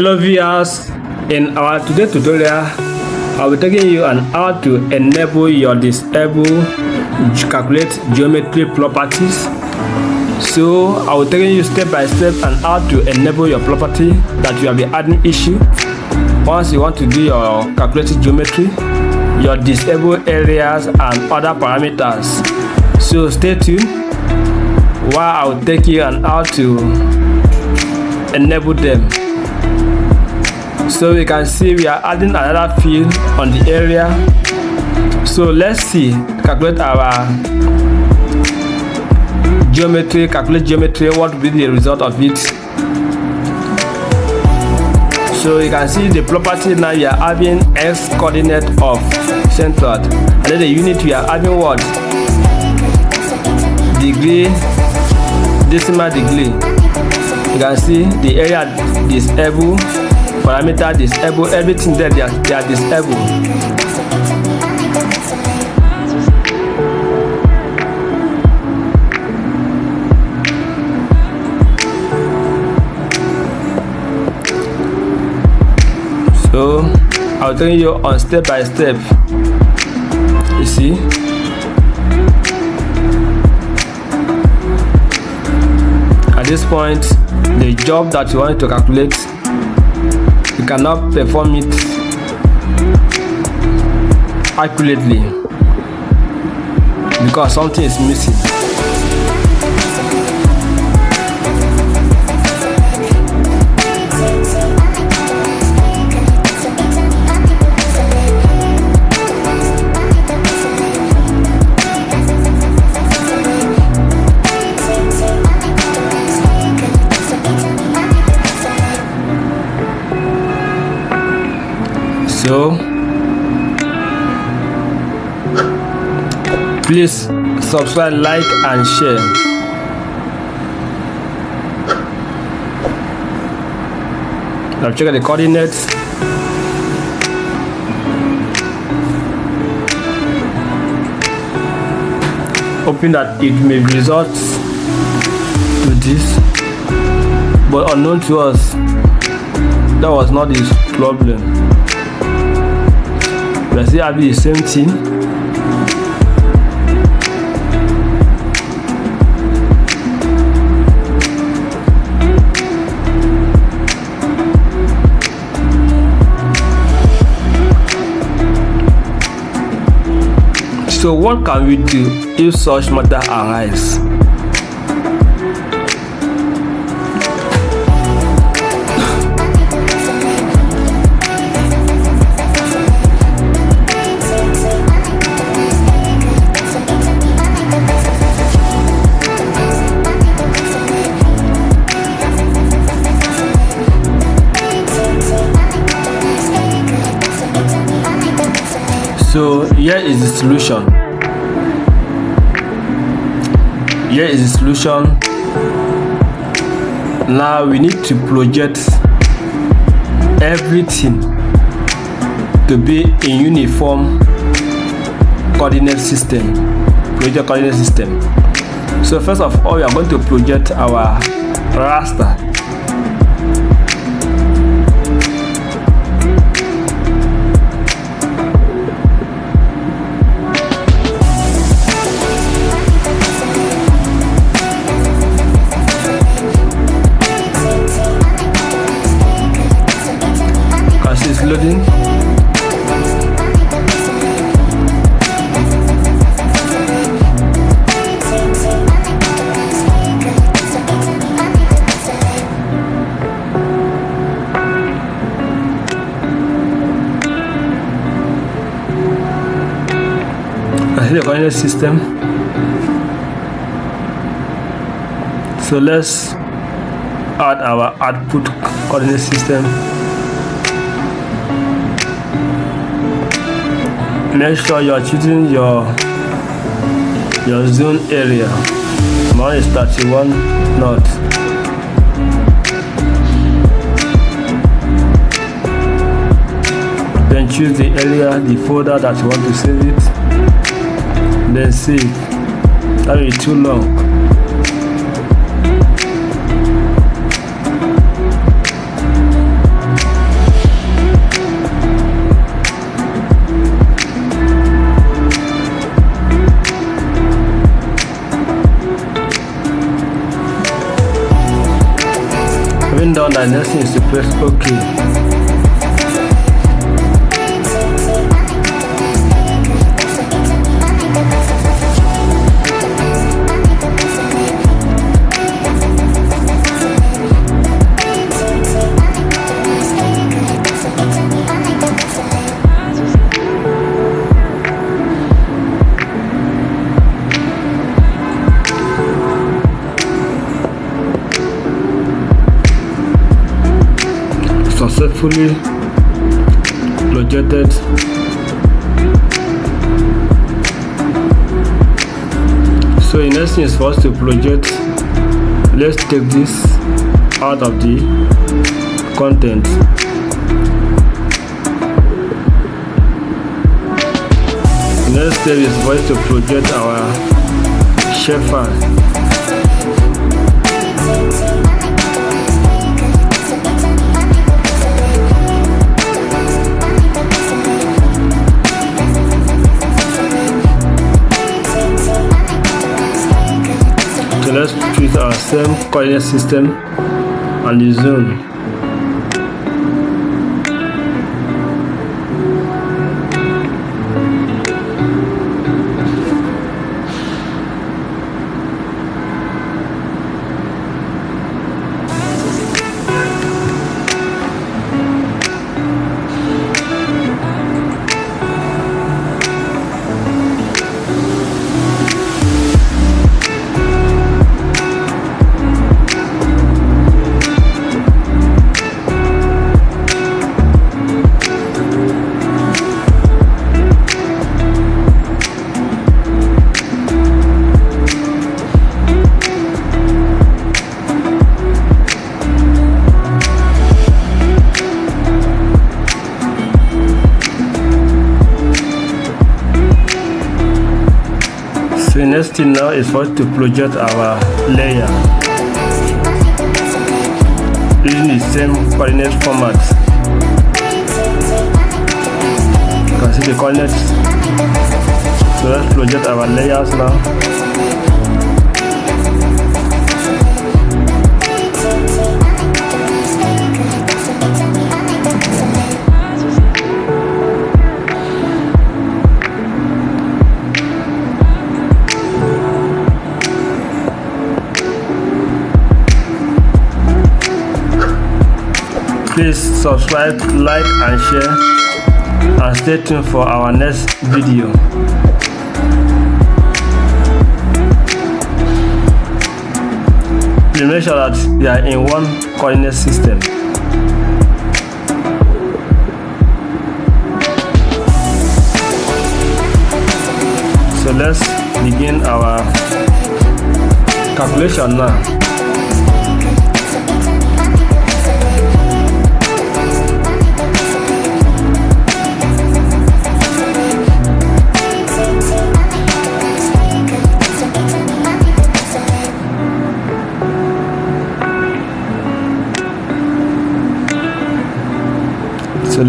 Hello viewers, in our today's tutorial I'll be taking you on how to enable your disable calculate geometry properties. So I will take you step by step on how to enable your property that you have been adding issue once you want to do your calculated geometry, your disabled areas and other parameters. So stay tuned while I will take you on how to enable them. So we can see we are adding another field on the area. So let's see, calculate our geometry, calculate geometry, what will be the result of it. So you can see the property now we are having x coordinate of centered, and then the unit we are having what? Degree, decimal degree. You can see the area disabled, parameter disabled, everything there they are disabled. So I'll tell you on step by step. You see, at this point the job that you want to calculate, you cannot perform it accurately because something is missing. So please subscribe, like and share. Now check the coordinates. Hoping that it may result to this, but unknown to us, that was not his problem. We are still having the same thing. So what can we do if such matter arise? So here is the solution. Here is the solution. Now we need to project everything to be in uniform coordinate system. Project coordinate system. So first of all, we are going to project our raster. Loading. I see the coordinate system. So let's add our output coordinate system. Make sure you are choosing your zone area. Mine is 31 north. Then choose the area, the folder that you want to save it. Then save. That will be too long. done, the next thing is to press OK. Successfully projected. So the next thing is for us to project. Let's take this out of the content. The next step is for us to project our shapefile. So let's choose our same coordinate system and the zone. The next thing now is for us to project our layer using the same coordinate format. You can see the coordinates. So let's project our layers now. Please subscribe, like and share, and stay tuned for our next video. Please make sure that they are in one coordinate system. So let's begin our calculation now. So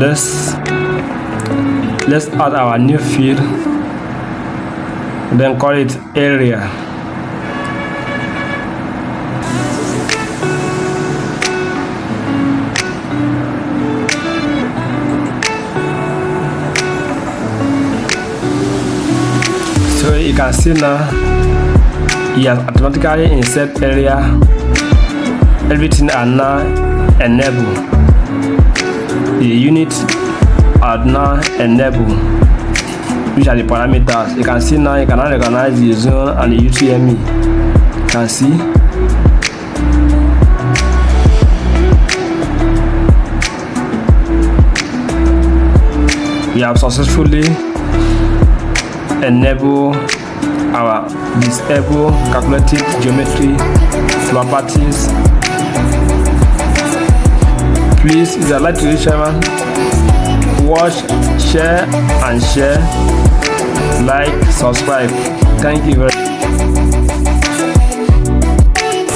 let's add our new field, then call it area. So you can see now he has automatically insert area. Everything are now enabled. The units are now enabled, which are the parameters. You can see now you cannot recognize the zone and the UTME. You can see. We have successfully enabled our disable calculated geometry properties. Please, if you like to this channel, watch, share, like, subscribe. Thank you very much.